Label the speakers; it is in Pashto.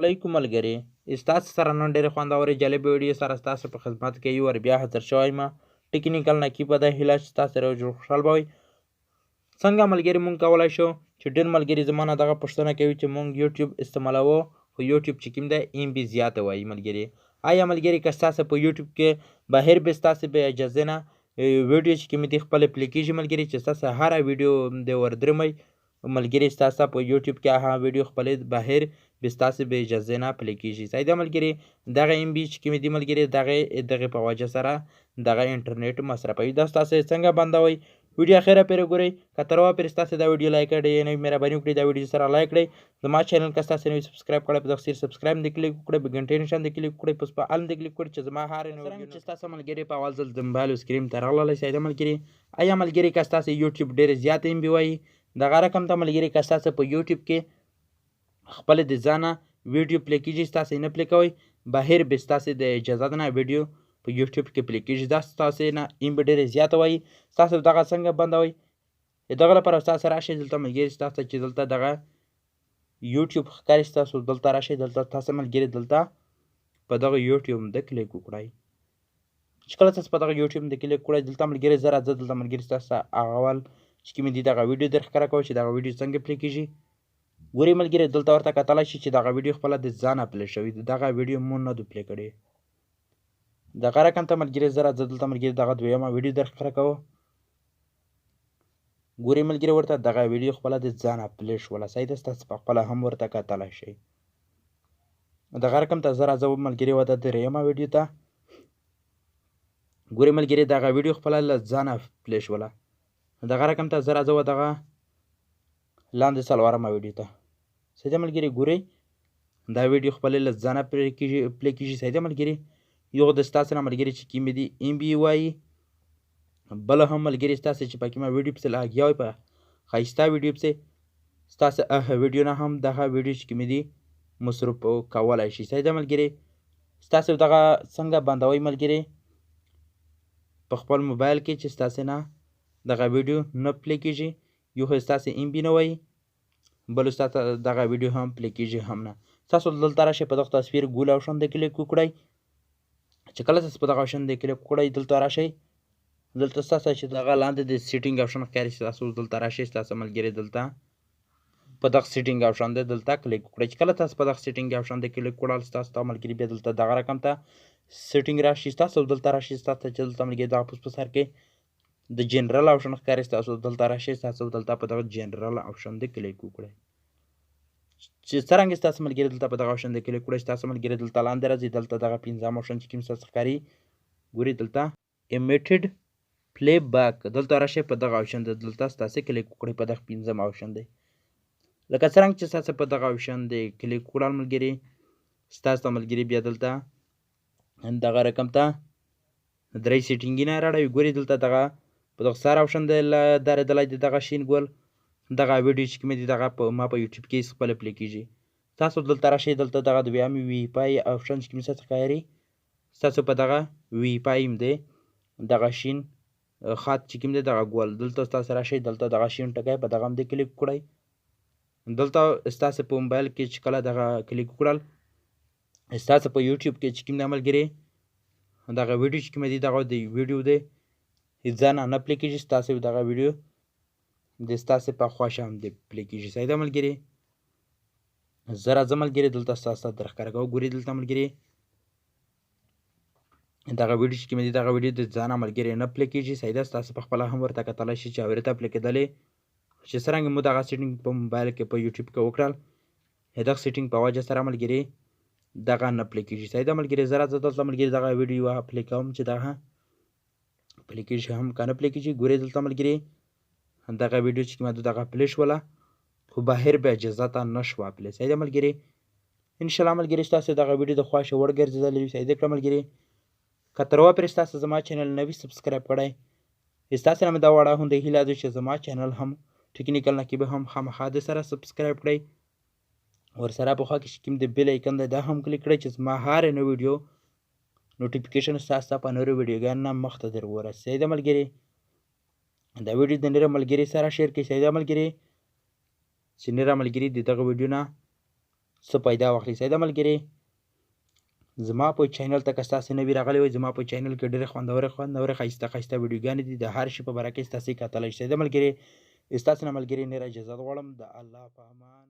Speaker 1: علیکم ملګري، ستاسو سره نن ډېرې خوندورې جالبې ویډیو سره ستاسو په خدمت کې یو ور بیا حاضر شوی یم. ټیکنیکل نقیب په دې هیله چې تاسو سره جوړ خوشحال به وئ. څنګه ملګري مونږ کولی شو چې ډېر ملګري زما نه دغه پوښتنه کوي چې مونږ یوټیوب استعمالوو خو یوټیوب چې کوم دی ام بي زیاته وایي ملګري. آیا ملګري که ستاسو په یوټیوب کې بهر به ستاسو بې اجازې نه ویډیو چې کومې دي خپله پلی کېږي ملګري، چې ستاسو هره ویډیو د وردرمئ ملګري ستاسو په یوټیوب کې هغه ویډیو خپلې بهر به ستاسو بې اجازې نه پلی کېږي. صحیح ده ملګري. دغه ام بي چې کومې دي ملګري دغې په وجه سره دغه انټرنیټ مصرفوي. دا ستاسو څنګه بندوئ ویډیو اخره پورې ګورئ. که تر اوسه پورې ستاسو دا ویډیو لایک کړئ نه وي مهرباني وکړئ دا ویډیو سره لایک کړئ. زما چینل که ستاسو نوي سبسکرایب کړی په دغه سیر سبسکرایب دې کلیک وکړئ، په ګنټۍ نښان دې کلیک وکړئ، په آل دې کلیک وکړئ چې زما هر نوی ویډیو چې ستاسو ملګري په اول ځل د موبایل سکرین ته راغللی. صحیح ده ملګري. آیا ملګري که ستاسو یوټیوب ډېرې زیات ام بي وایي دغه رقم ته ملګري که ستاسو په یوټیوب کې خپله د ځانه ویډیو پلی کېږي ستاسو یې نه پلی کوئ، بهر به ستاسو د اجازت نه ویډیو په یوټیوب کې پلی کېږي. دا ستاسو نه ام بي ډېرې زیاته وایي. ستاسو دغه څنګه بندوئ؟ دغه لپاره ستاسو راشئ دلته ملګري، ستاسو چې دلته دغه یوټیوب ښکاري ستاسو دلته راشئ، دلته تاسو ملګري دلته په دغه یوټیوب د کلیک وکړئ. چې کله تاسو په دغه یوټیوب د کلیک وکړئ دلته ملګري زه راځه دلته ملګري ستاسو هغه اول چې کومې دي دغه ویډیو در ښکاره کوم چې دغه ویډیو څنګه پلی کېږي. ګورئ ملګري دلته ورته کتلی شئ چې دغه ویډیو خپله د ځانه پلی شوي دي، دغه ویډیو مونږ نه دو پلی کړی. دغه رقم ته ملګري زه راځه دلته ملګري دغه دویمه ویډیو در ښکاره کوم. ګورئ ملګري ورته دغه ویډیو خپله د ځانه پلی شوله. صحیح ده. ستاسو په خپله هم ورته کتلی شئ. دغه رقم ته زه راځه ملګري ورته درېیمه ویډیو ته. ګورئ ملګري دغه ویډیو خپله له ځانه پلی شوله. دغه رقم ته زه راځه دغه لاندې څلورمه ویډیو ته. صحیح ده ملګري. ګورئ دا ویډیو خپلې له ځانه پلی کېږي. صحیح ده ملګري. یو د ستاسو نه ملګري چې کومې دي ام بي وایي، بله هم ملګري ستاسو چې په کومه ویډیو پسې لګیا وئ په ښایسته ویډیو پسې ستاسو هغه ویډیو نه هم دغه ویډیو چې کومې دي مصروف کولی شي. صحیح ده ملګري. ستاسو دغه څنګه بندوئ ملګري په خپل موبایل کې چې ستاسو نه دغه ویډیو نه پلی کېږي، یو خو ستاسو ام بي نه وایي، بل ستاسو دغه ویډیو هم پلی کېږي هم نه. تاسو دلته راشئ په دغه تصویر ګول آپشن د کلیک وکړئ. چې کله تاسو په دغه آپشن د کلیک وکړئ دلته راشئ، دلته ستاسو چې دغه لاندې د سیټینګ آپشن ښکاري تاسو دلته راشئ، ستاسو ملګري دلته په دغه سیټینګ آپشن دی دلته کلیک وکړئ. چې کله تاسو په دغه سیټینګ آپشن د کلیک وکړل ستاسو ته ملګري بیا دلته دغه رقم ته سیټینګ راشي، تاسو دلته راشئ، ستاسو چې دلته ملګري دغه په سر کې د جنرال آپشن ښکاري تاسو دلته راشئ، تاسو دلته په دغه جنرال آپشن د کلیک وکړئ. چې څرنګه ستاسو ملګري دلته په دغه آپشن د کلیک وکړئ ستاسو ملګري دلته لاندې راځي، دلته دغه پنځم آپشن چې کوم ستاسو ښکاري ګورئ دلته امیټډ پلی بیک دلته راشئ په دغه آپشن دی دلته ستاسو کلیک وکړئ په دغه پنځم آپشن دی. لکه څرنګه چې ستاسو په دغه آپشن دی کلیک وکړل ملګري ستاسو ملګري بیا دلته دغه رقم ته درې سیټینګونه راړوي. ګورئ دلته دغه په دغه سر آپشن دی درېدلی دی دغه شین ګول دغه ویډیو چې کومې دي دغه ما په یوټیوب کې خپله پلی کېږي. تاسو دلته راشئ دلته دغه دویمې وي پای آپشن چې کوم ستاسو ښکاري ستاسو په دغه وي پای دی دغه شین خط چې کوم دی دغه ګول دلته ستاسو راشئ دلته دغه شین ټکی په دغه هم دی کلیک وکړئ. دلته ستاسو په موبایل کې چې کله دغه کلیک وکړل ستاسو په یوټیوب کې چې کوم دی ملګري دغه ویډیو چې کومه دي دغه د ویډیو دی ځانه نه پلی کېږي، ستاسو دغه ویډیو د ستاسو په خوښه هم د پلی کېږي. صحیح ده ملګري. زه راځم ملګري دلته ستاسو ته در ښکاره کوم. ګورئ دلته ملګري دغه ویډیو چې کومې دي دغه ویډیو د ځانه ملګري نه پلی کېږي. صحیح ده. ستاسو په خپله هم ورته کتلی شئ چې ورته پلی کېدلې چې څرنګه مو دغه سیټینګ په موبایل کې په یوټیوب کې وکړل دغه سیټینګ په وجه سره ملګري دغه نه پلی کېږي. صحیح ده ملګري. زه راځه دلته ملګري دغه ویډیو پلی کوم چې دغه پلی کېږي هم که نه پلی کېږي. ګورئ دلته ملګري دغه ویډیو چې کومه ده دغه پلی شوله خو بهر به اجازته نه شوه پلی. صحیح ده ملګري. انشاءالله ملګري ستاسو دغه ویډیو د خوښې وړ ګرځېدلی وي. صحیح ده کړه ملګري. که تر اوسه پورې ستاسو زما چینل نه وي سبسکرایب کړی ستاسو نه مې دا وړه هوندۍ هیله ده چې زما چینل هم ټیکنیکل نقیب هم خامخا د سره سبسکرایب کړئ، ورسره په خوا کې چې کوم د بیل ایکن دی دا هم کلیک کړئ چې زما هر نوې ویډیو نوټیفیکیشن ستاسو ته په نورو ویډیوګانو نه مخته در ورسي. صحیح ده ملګري. دا ویډیو د نورو ملګري سره شیر کړئ. صحیح ده ملګري چې نور ملګري د دغه ویډیو نه څه پیدا واخلي. سیده ملګري زما په چینل ته که ستاسې نوي راغلی وئ زما په چینل کې ډېرې خوندورې ښایسته ویډیوګانې دي. د هر شي په باره کې ستاسې کتلی شئ. سیده ملګري ستاسې نه ملګري نیر اجازت غواړم. د الله په امان.